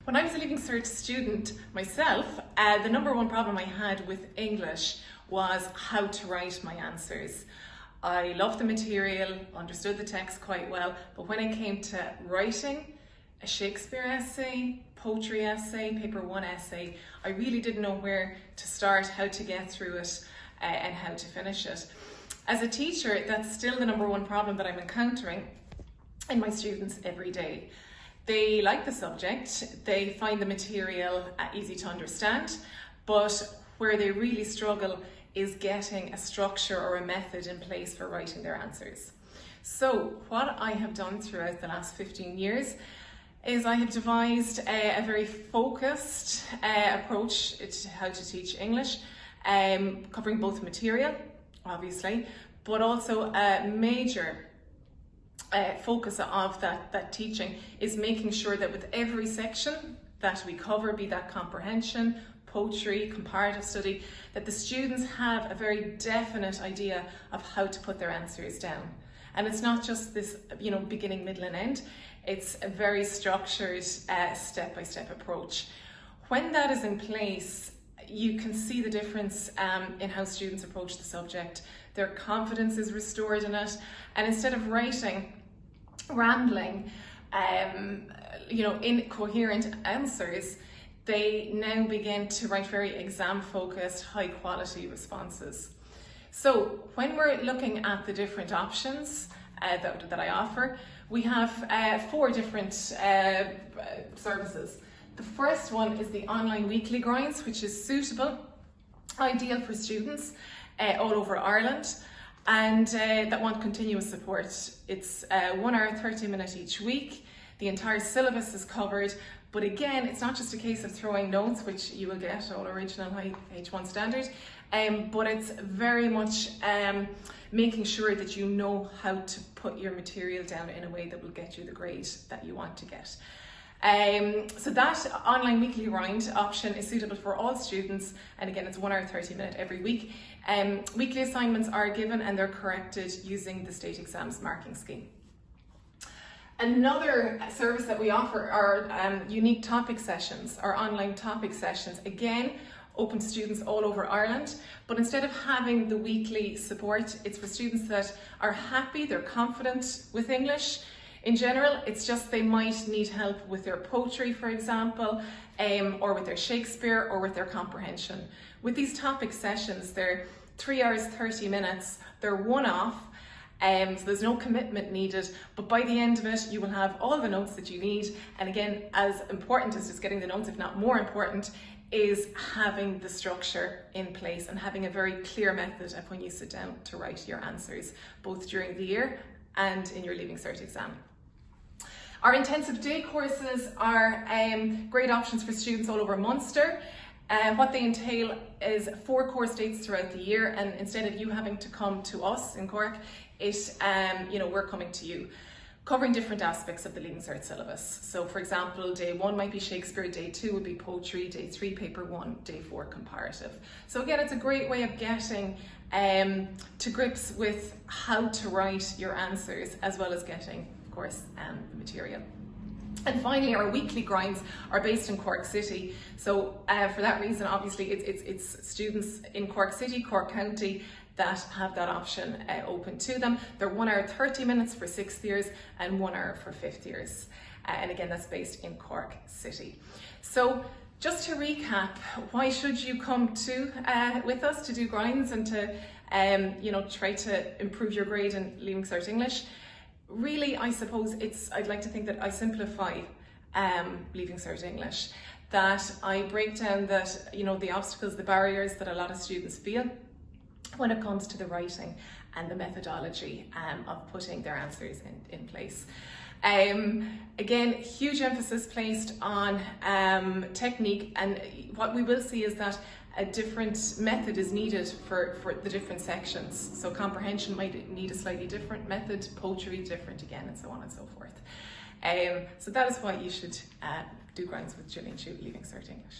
When I was a Leaving Cert student myself, the number one problem I had with English was how to write my answers. I loved the material, understood the text quite well, but when it came to writing a Shakespeare essay, poetry essay, paper one essay, I really didn't know where to start, how to get through it, and how to finish it. As a teacher, that's still the number one problem that I'm encountering in my students every day. They like the subject, they find the material easy to understand, but where they really struggle is getting a structure or a method in place for writing their answers. So what I have done throughout the last 15 years is I have devised a very focused approach to how to teach English, covering both material, obviously, but also a major focus of that teaching is making sure that with every section that we cover, be that comprehension, poetry, comparative study, that the students have a very definite idea of how to put their answers down. And it's not just this, beginning, middle and end. It's a very structured step-by-step approach. When that is in place, you can see the difference in how students approach the subject. Their confidence is restored in it, and instead of writing rambling, incoherent answers, they now begin to write very exam-focused, high-quality responses. So when we're looking at the different options that I offer, we have 4 different services. The first one is the online weekly grinds, which is suitable, ideal for students all over Ireland, and that want continuous support. It's 1 hour, 30 minutes each week. The entire syllabus is covered, but again, it's not just a case of throwing notes, which you will get all original H1 standard, but it's very much making sure that you know how to put your material down in a way that will get you the grade that you want to get. So that online weekly grind option is suitable for all students, and again it's 1 hour 30 minutes every week. Weekly assignments are given and they're corrected using the state exams marking scheme. Another service that we offer are unique topic sessions, or online topic sessions, again open to students all over Ireland, but instead of having the weekly support, it's for students that are happy, they're confident with English. In general, it's just they might need help with their poetry, for example, or with their Shakespeare, or with their comprehension. With these topic sessions, they're 3 hours, 30 minutes, they're one-off, so there's no commitment needed, but by the end of it, you will have all the notes that you need. And again, as important as just getting the notes, if not more important, is having the structure in place and having a very clear method of when you sit down to write your answers, both during the year and in your Leaving Cert exam. Our intensive day courses are great options for students all over Munster. What they entail is 4 course dates throughout the year, and instead of you having to come to us in Cork, we're coming to you, covering different aspects of the Leaving Cert syllabus. So for example, day 1 might be Shakespeare, day 2 would be poetry, day 3 paper 1, day 4 comparative. So again, it's a great way of getting to grips with how to write your answers, as well as getting, of course, the material. And finally, our weekly grinds are based in Cork City. So for that reason, obviously, it's students in Cork City, Cork County, that have that option open to them. They're 1 hour 30 minutes for 6th years and 1 hour for 5th years. And again, that's based in Cork City. So just to recap, why should you come with us to do grinds and to try to improve your grade in Leaving Cert English? Really, I suppose I'd like to think that I simplify Leaving Cert English, that I break down the obstacles, the barriers that a lot of students feel when it comes to the writing and the methodology of putting their answers in place. Again, huge emphasis placed on technique, and what we will see is that a different method is needed for the different sections. So comprehension might need a slightly different method, poetry different again, and so on and so forth. So that is why you should do grinds with Gillian, Chute, Leaving Cert English.